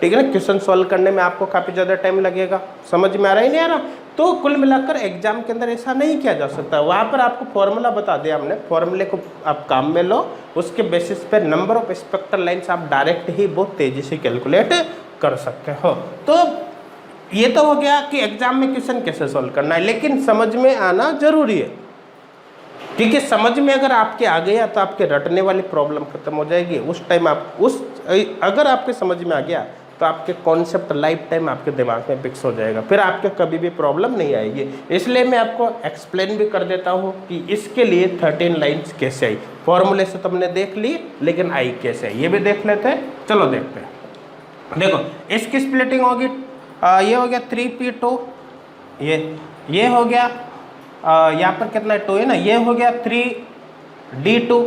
ठीक है ना। क्वेश्चन सॉल्व करने में आपको काफ़ी ज़्यादा टाइम लगेगा, समझ में आ रहा है नहीं आ रहा। तो कुल मिलाकर एग्जाम के अंदर ऐसा नहीं किया जा सकता, वहाँ पर आपको फॉर्मूला बता दिया हमने, फॉर्मूले को आप काम में लो, उसके बेसिस पे नंबर ऑफ स्पेक्ट्रल लाइन्स आप डायरेक्ट ही बहुत तेज़ी से कैलकुलेट कर सकते हो। तो ये तो हो गया कि एग्जाम में क्वेश्चन कैसे सॉल्व करना है, लेकिन समझ में आना जरूरी है, क्योंकि समझ में अगर आपके आ गया तो आपके रटने वाली प्रॉब्लम खत्म हो जाएगी। उस टाइम आप अगर आपके समझ में आ गया तो आपके कॉन्सेप्ट लाइफ टाइम आपके दिमाग में फिक्स हो जाएगा, फिर आपके कभी भी प्रॉब्लम नहीं आएगी। इसलिए मैं आपको एक्सप्लेन भी कर देता हूँ कि इसके लिए 13 लाइन्स कैसे आई। फॉर्मूले से तुमने देख ली, लेकिन आई कैसे आई ये भी देख लेते हैं। चलो देखते हैं। देखो इसकी स्प्लिटिंग होगी, ये हो गया 3p2, ये हो गया यहाँ पर कितना 2 है ना, ये हो गया 3d2,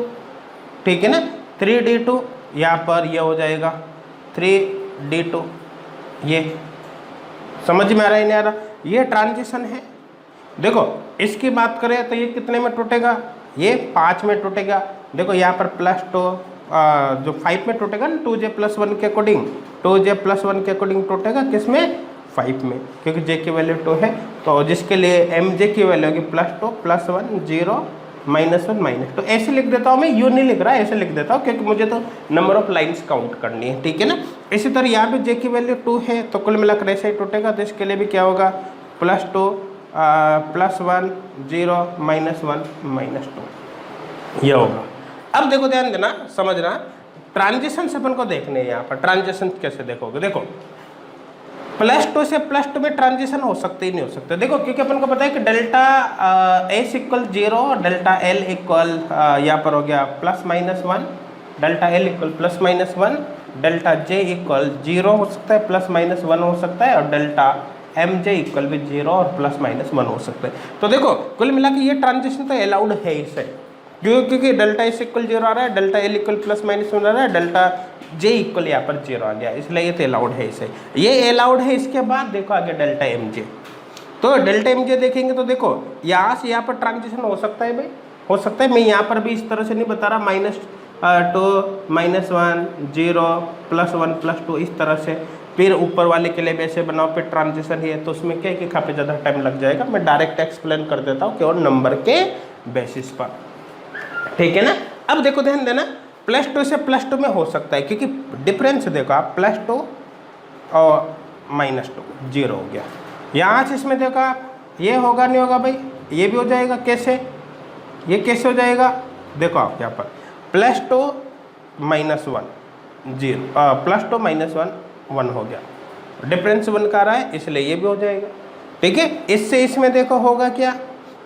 ठीक है ना, 3d2, यहाँ पर ये हो जाएगा 3d2। ये समझ में आ रहा है नहीं आ रहा, ये ट्रांजिशन है। देखो इसकी बात करें तो ये कितने में टूटेगा, ये 5 में टूटेगा। देखो यहाँ पर +2 जो 5 में टूटेगा ना, 2j+1 के अकॉर्डिंग, 2j+1 के अकॉर्डिंग टूटेगा, किसमें 5 में, क्योंकि j की वैल्यू 2 है। तो जिसके लिए mj की वैल्यू होगी +2 +1 0 -1 -2। ऐसे लिख देता हूँ मैं, यूँ नहीं लिख रहा, ऐसे लिख देता हूँ क्योंकि मुझे तो नंबर ऑफ लाइंस काउंट करनी है, ठीक है ना। इसी तरह यहाँ पे j की वैल्यू 2 है, तो कुल मिलाकर ऐसे ही टूटेगा। तो इसके लिए भी क्या होगा +2 +1 0 -1 -2 ये होगा। अब देखो ध्यान देना, समझना, ट्रांजिशन से अपन को देखने हैं। यहाँ पर ट्रांजिशन कैसे देखोगे, देखो +2 से +2 में ट्रांजिशन हो सकते ही नहीं हो सकते। देखो क्योंकि अपन को पता है कि डेल्टा S = 0 और डेल्टा L = यहाँ पर हो गया +-1, डेल्टा L = +-1, डेल्टा J = 0 हो सकता है, +-1 हो सकता है, और डेल्टा MJ = 0 और +-1 हो सकता है। तो देखो कुल मिला के ये ट्रांजिशन तो अलाउड है इसे, क्योंकि डेल्टा S = 0 आ रहा है, डेल्टा L = +-1 आ रहा है, डेल्टा J = यहाँ पर 0 आ गया, इसलिए ये तो अलाउड है इसे, ये अलाउड है। इसके बाद देखो आगे डेल्टा MJ, तो डेल्टा MJ देखेंगे तो देखो यहाँ से यहाँ पर ट्रांजिशन हो सकता है भाई, हो सकता है। मैं यहाँ पर भी इस तरह से नहीं बता रहा, -2 -1 0 +1 +2 इस तरह से। फिर ऊपर वाले के लिए भी ऐसे बनाओ, फिर ट्रांजिशन है, तो उसमें क्या है कि काफ़ी ज़्यादा टाइम लग जाएगा। मैं डायरेक्ट एक्सप्लेन कर देता हूँ केवल नंबर के बेसिस पर, ठीक है ना। अब देखो ध्यान देना, +2 से +2 में हो सकता है, क्योंकि डिफरेंस देखो आप, +2 और -2 0 हो गया। यहाँ से इसमें देखो आप, ये होगा नहीं होगा भाई, ये भी हो जाएगा। कैसे, ये कैसे हो जाएगा, देखो आप यहाँ पर +2 -1 0 +2 -1 1 हो गया, डिफरेंस 1 का आ रहा है, इसलिए ये भी हो जाएगा, ठीक है। इससे इसमें देखो होगा क्या,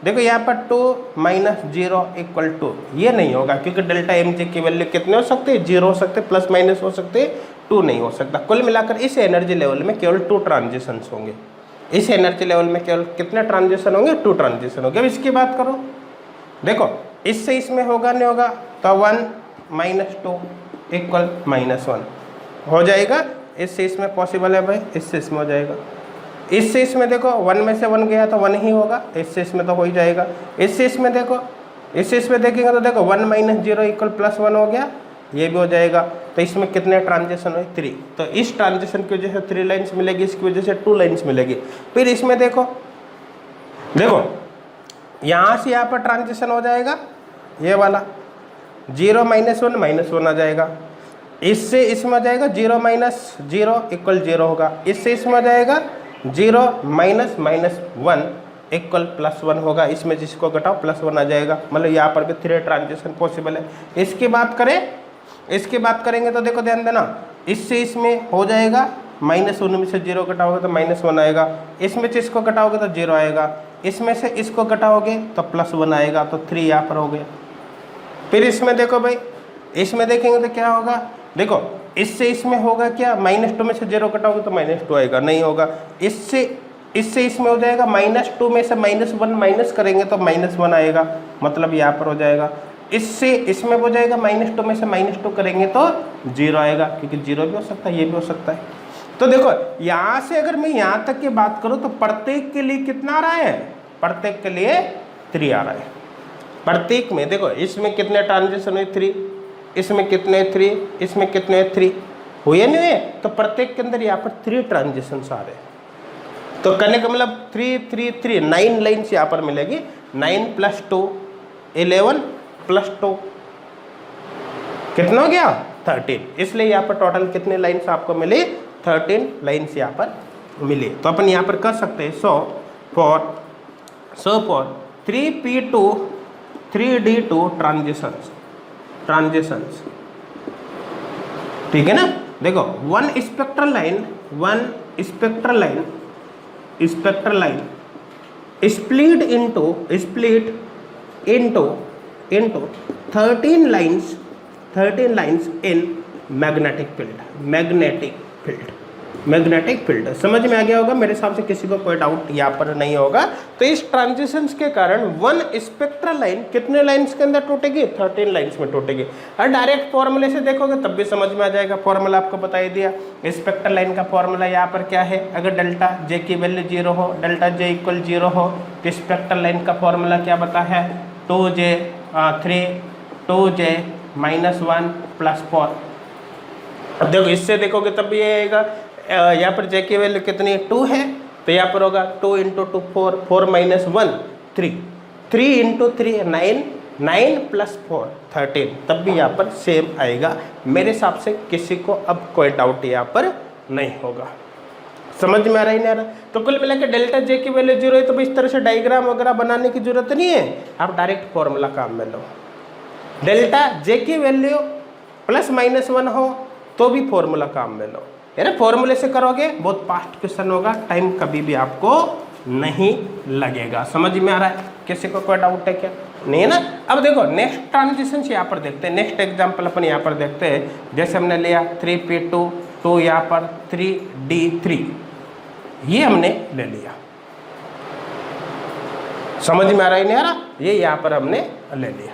देखो यहाँ पर 2 - 0 = 2, ये नहीं होगा, क्योंकि डेल्टा MJ की वैल्यू कितने हो सकते हैं, 0 हो सकते, +- हो सकते, 2 नहीं हो सकता। कुल मिलाकर इस एनर्जी लेवल में केवल 2 ट्रांजिशंस होंगे। इस एनर्जी लेवल में केवल कितने ट्रांजिशन होंगे, 2 ट्रांजिशन होंगे। अब इसकी बात करो, देखो इससे इसमें होगा नहीं होगा, तो 1 - 2 = -1 हो जाएगा। इससे इसमें पॉसिबल है भाई, इससे इसमें हो जाएगा। इससे इसमें देखो 1 में से 1 गया तो 1 ही होगा, इससे इसमें तो हो ही जाएगा। इससे इसमें देखो, इससे इसमें देखेंगे तो देखो 1 - 0 = +1 हो गया, ये भी हो जाएगा। तो इसमें कितने ट्रांजिशन हुए, 3। तो इस ट्रांजिशन की वजह से 3 लाइन्स मिलेगी, इसकी वजह से 2 लाइन्स मिलेगी। फिर इसमें देखो, देखो यहाँ से यहाँ पर ट्रांजिशन हो जाएगा, ये वाला 0 - 1 -1 आ जाएगा। इससे इसमें हो जाएगा 0 - 0 = 0 होगा। इससे इसमें हो जाएगा 0 - -1 = +1 होगा। इसमें जिसको घटाओ +1 आ जाएगा, मतलब यहाँ पर भी 3 ट्रांजिशन पॉसिबल है। इसकी बात करें, इसकी बात करेंगे तो देखो ध्यान देना, इससे इसमें हो जाएगा -1 में से 0 घटाओगे तो -1 आएगा, इसमें से इसको घटाओगे तो 0 आएगा, इसमें से इसको घटाओगे तो +1 आएगा, तो 3 यहाँ पर हो गया। फिर इसमें देखो भाई, इसमें देखेंगे तो क्या होगा, देखो इससे इसमें होगा क्या, -2 में से 0 घटाओगे तो -2 आएगा, नहीं होगा। इससे इसमें हो जाएगा -2 में से -1 माइनस करेंगे तो -1 आएगा, मतलब यहाँ पर हो जाएगा। इससे इसमें हो जाएगा -2 में से -2 करेंगे तो 0 आएगा, क्योंकि 0 भी हो सकता है, ये भी हो सकता है। तो देखो यहाँ से अगर मैं यहाँ तक की बात करूँ तो प्रत्येक के लिए कितना आ रहा है, प्रत्येक के लिए 3 आ रहा है। प्रत्येक में देखो इसमें कितने ट्रांजिशन हुए, 3, इसमें कितने 3, इसमें कितने 3, हुए नहीं हुए? तो प्रत्येक के अंदर यहाँ पर 3 ट्रांजिशंस आ रहे हैं। तो करने का मतलब 3 3 3 9 लाइन्स यहाँ पर मिलेगी। 9 + 2 11 + 2 कितना हो गया? 13। इसलिए यहाँ पर टोटल कितने लाइन्स आपको मिली? 13 लाइन्स यहाँ पर मिली। तो अपन यहाँ पर कर सकते हैं so for 3p2 3d2 transitions, ठीक है ना। देखो one spectral line split into 13 lines in magnetic field. समझ में आ गया होगा मेरे हिसाब से, किसी को कोई डाउट यहाँ पर नहीं होगा। तो इस ट्रांजिशंस के कारण वन स्पेक्ट्रल लाइन कितने लाइन्स के अंदर टूटेगी? 13 लाइन्स में टूटेगी। और डायरेक्ट फॉर्मूले से देखोगे तब भी समझ में आ जाएगा। फॉर्मूला आपको बता ही दिया। स्पेक्ट्रल लाइन का फॉर्मूला यहाँ पर क्या है? अगर डेल्टा जे की वैल्यू 0 हो, डेल्टा जे इक्वल 0 हो, तो स्पेक्ट्रल लाइन का फॉर्मूला क्या बता है? 2j 1 + 4। अब देखो इससे देखोगे तब भी ये आएगा। यहाँ पर जे की वैल्यू कितनी? 2 है, तो यहाँ पर होगा 2 × 2 4, 4 - 1 3, 3 × 3 9, 9 + 4 13। तब भी यहाँ पर सेम आएगा। मेरे हिसाब से किसी को अब कोई डाउट यहाँ पर नहीं होगा। समझ में आ रहा है नहीं आ रहा? तो कुल मिला के डेल्टा जे की वैल्यू 0 है, तो इस तरह से डायग्राम वगैरह बनाने की जरूरत नहीं है। आप डायरेक्ट फॉर्मूला काम में लो। डेल्टा जे की वैल्यू +-1 हो तो भी फॉर्मूला काम में लो। यार फॉर्मूले से करोगे बहुत फास्ट क्वेश्चन होगा, टाइम कभी भी आपको नहीं लगेगा। समझ में आ रहा है? किसी को कोई डाउट है क्या? नहीं है ना। अब देखो नेक्स्ट ट्रांजिशन यहाँ पर देखते हैं। नेक्स्ट एग्जांपल अपन यहाँ पर देखते हैं। जैसे हमने लिया 3p2 तो यहाँ पर 3d3, ये हमने ले लिया। समझ में आ रहा है नहीं आ रहा? ये यहाँ पर हमने ले लिया।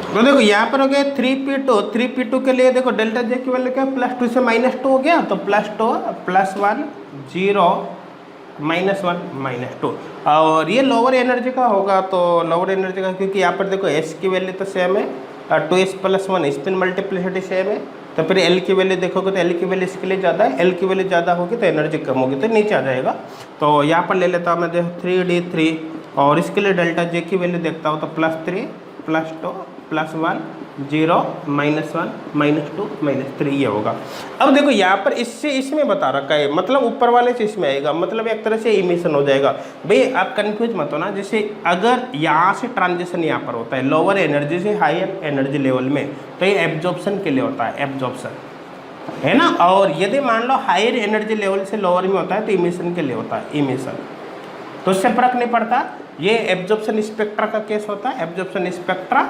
तो देखो यहाँ पर हो गया 3p2 के लिए देखो डेल्टा जे की वैल्यू क्या है? +2 से -2 हो गया, तो +2 +1 0 -1 -2। और ये लोअर एनर्जी का होगा, तो लोअर एनर्जी का क्योंकि यहाँ पर देखो s की वैल्यू तो सेम है, 2s + 1 स्पिन मल्टीप्लिसिटी सेम है। तो फिर l की वैल्यू देखोगे तो l की वैल्यू इसके लिए ज़्यादा है, l की वैल्यू ज़्यादा होगी तो एनर्जी कम होगी, तो नीचे आ जाएगा। तो यहाँ पर ले लेता हूँ मैं देखो 3d3, और इसके लिए डेल्टा जे की वैल्यू देखता हूँ तो +3 +2 +1 0 -1 -2 -3 ये होगा। अब देखो यहाँ पर इससे इसमें बता रखा है, मतलब ऊपर वाले से इसमें आएगा, मतलब एक तरह से इमिशन हो जाएगा। भाई आप कंफ्यूज मत होना। जैसे अगर यहाँ से ट्रांजिशन यहाँ पर होता है लोअर एनर्जी से हायर एनर्जी लेवल में, तो ये एब्जॉर्प्शन के लिए होता है, एब्जॉर्प्शन है ना। और यदि मान लो हायर एनर्जी लेवल से लोअर में होता है तो इमिशन के लिए होता है, इमिशन। तो इससे फर्क नहीं पड़ता। ये एब्जॉर्प्शन स्पेक्ट्रा का केस होता है, एब्जॉर्प्शन स्पेक्ट्रा।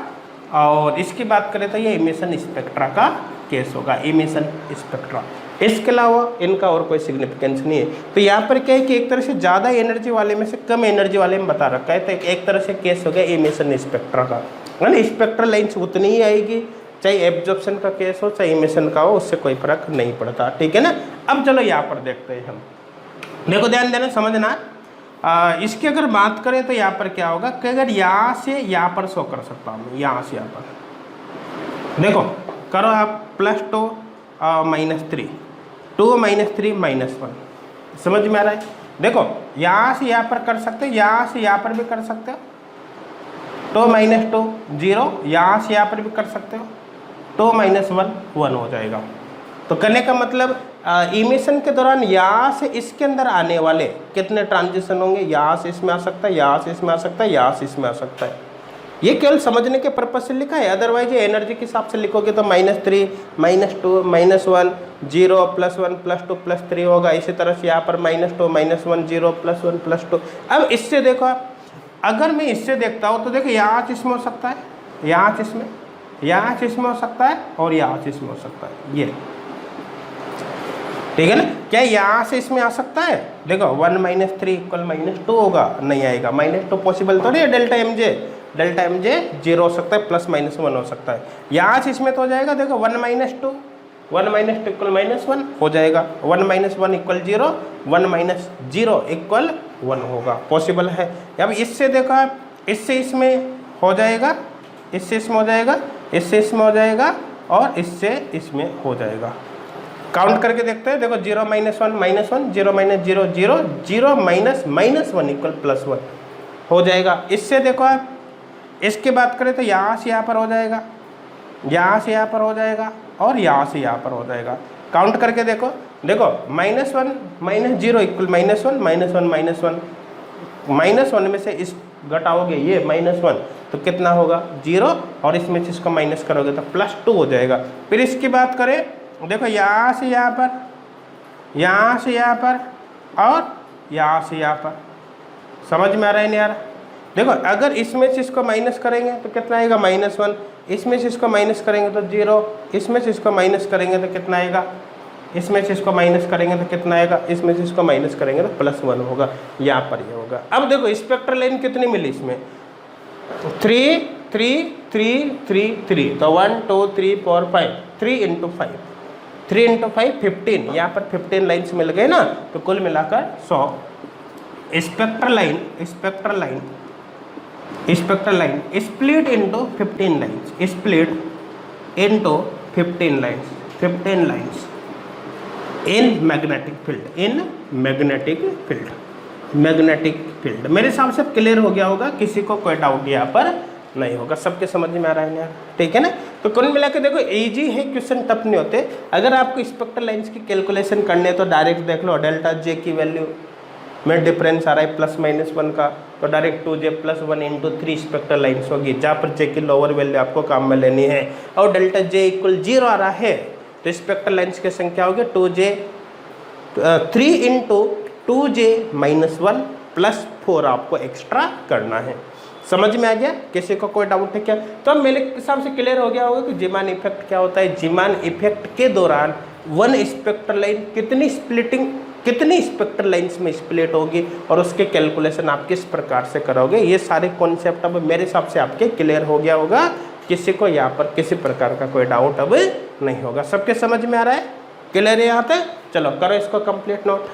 और इसकी बात करें तो ये इमिशन स्पेक्ट्रा का केस होगा, इमिशन स्पेक्ट्रा। इसके अलावा इनका और कोई सिग्निफिकेंस नहीं है। तो यहाँ पर क्या है कि एक तरह से ज़्यादा एनर्जी वाले में से कम एनर्जी वाले में बता रखा है, तो एक तरह से केस हो गया इमिशन स्पेक्ट्रा का, है ना। स्पेक्ट्रल लाइन्स उतनी ही आएगी, चाहे एब्जॉर्प्शन का केस हो चाहे इमिशन का हो, उससे कोई फर्क नहीं पड़ता, ठीक है ना। अब चलो यहाँ पर देखते हैं हम। देखो ध्यान देना, समझना। इसकी अगर बात करें तो यहाँ पर क्या होगा कि अगर यहाँ से यहाँ पर शो कर सकता हूँ, यहाँ से यहाँ पर देखो करो आप +2 -3 2 -3 -1। समझ में आ रहा है? देखो यहाँ से यहाँ पर कर सकते हो, यहाँ से यहाँ पर भी कर सकते हो, 2 -2 0, यहाँ से यहाँ पर भी कर सकते हो, 2 - 1 1 हो जाएगा। तो करने का मतलब इमिशन के दौरान यहाँ से इसके अंदर आने वाले कितने ट्रांजिशन होंगे? यहाँ से इसमें आ सकता है, यहाँ से इसमें आ सकता है, यहाँ से इसमें आ सकता है। ये केवल समझने के पर्पज से लिखा है, अदरवाइज ये एनर्जी के हिसाब से लिखोगे तो -3 -2 -1 0 +1 +2 +3 होगा। इसी तरह से यहाँ पर -2 -1 0 +1 +2। अब इससे देखो आप, अगर मैं इससे देखता हूँ तो देखो यहाँ से इसमें हो सकता है, यहाँ से इसमें, यहाँ से इसमें हो सकता है, और यहाँ से इसमें हो सकता है, ये ठीक है ना। क्या यहाँ से इसमें आ सकता है? देखो 1 - 3 = -2 होगा, नहीं आएगा। -2 पॉसिबल तो नहीं है। डेल्टा एम जे 0 हो सकता है, +-1 हो सकता है। यहाँ से इसमें तो हो जाएगा, देखो 1 - 2 1 - 2 = -1 हो जाएगा, 1 - 1 = 0 1 - 0 = 1 होगा, पॉसिबल है। अब इससे देखो आप, इससे इसमें हो जाएगा, इससे इसमें हो जाएगा, इससे इसमें हो जाएगा, और इससे इसमें हो जाएगा। काउंट करके देखते हैं। देखो 0 -1 -1, 0 - 0 0, 0 -1 इक्वल +1 हो जाएगा। इससे देखो आप इसकी बात करें तो यहाँ से यहाँ पर हो जाएगा, यहाँ से यहाँ पर हो जाएगा और यहाँ से यहाँ पर हो जाएगा। काउंट करके देखो, देखो -1 - 0 इक्वल -1, -1 -1 में से इस घटाओगे ये -1 तो कितना होगा 0, और इसमें से इसको माइनस करोगे तो +2 हो जाएगा। फिर इसकी बात करें, देखो यहाँ से यहाँ पर, यहाँ से यहाँ पर और यहाँ से यहाँ पर, समझ में आ रहा है नहीं आ रहा? देखो अगर इसमें से इसको माइनस करेंगे तो कितना आएगा -1, इसमें से इसको माइनस करेंगे तो 0, इसमें से इसको माइनस करेंगे तो कितना आएगा, इसमें से इसको माइनस करेंगे तो कितना आएगा, इसमें से इसको माइनस करेंगे तो +1 होगा, यहाँ पर ये होगा। अब देखो स्पेक्ट्रल लाइन कितनी मिली इसमें, 3 3 3 3 3, तो 1 2 3 4 5, 3 × 5, 3 × 5 15, यहाँ पर 15 लाइन्स मिल गए ना, तो कुल मिलाकर 100 spectral line split into 15 lines, split into 15 lines in magnetic field. मेरे हिसाब से क्लियर हो गया होगा, किसी को कोई डाउट यहाँ पर नहीं होगा, सबके समझ में आ रहा है यार, ठीक है ना। तो कुल मिला के देखो इजी है, क्वेश्चन टफ नहीं होते। अगर आपको स्पेक्ट्रल लाइन्स की कैलकुलेशन करनी है तो डायरेक्ट देख लो, डेल्टा जे की वैल्यू में डिफरेंस आ रहा है +-1 का, तो डायरेक्ट 2j + 1 × 3 स्पेक्ट्रल लाइन्स होगी, जहाँ पर जे की लोअर वैल्यू आपको काम में लेनी है। और डेल्टा जे इक्वल 0 आ रहा है तो स्पेक्ट्रल लाइन्स की संख्या होगी 3 × 2j - 1 + 4 आपको एक्स्ट्रा करना है। समझ में आ गया? किसी को कोई डाउट है क्या? तो अब मेरे हिसाब से क्लियर हो गया होगा कि जीमान इफेक्ट क्या होता है। जीमान इफेक्ट के दौरान वन स्पेक्ट्रल लाइन कितनी स्पेक्ट्रल लाइन्स में स्प्लिट होगी और उसके कैलकुलेशन आप किस प्रकार से करोगे, ये सारे कॉन्सेप्ट अब मेरे हिसाब से आपके क्लियर हो गया होगा। किसी को यहाँ पर किसी प्रकार का कोई डाउट अब नहीं होगा। सबके समझ में आ रहा है? क्लियर है यहाँ तक? चलो करो इसको कंप्लीट नोट।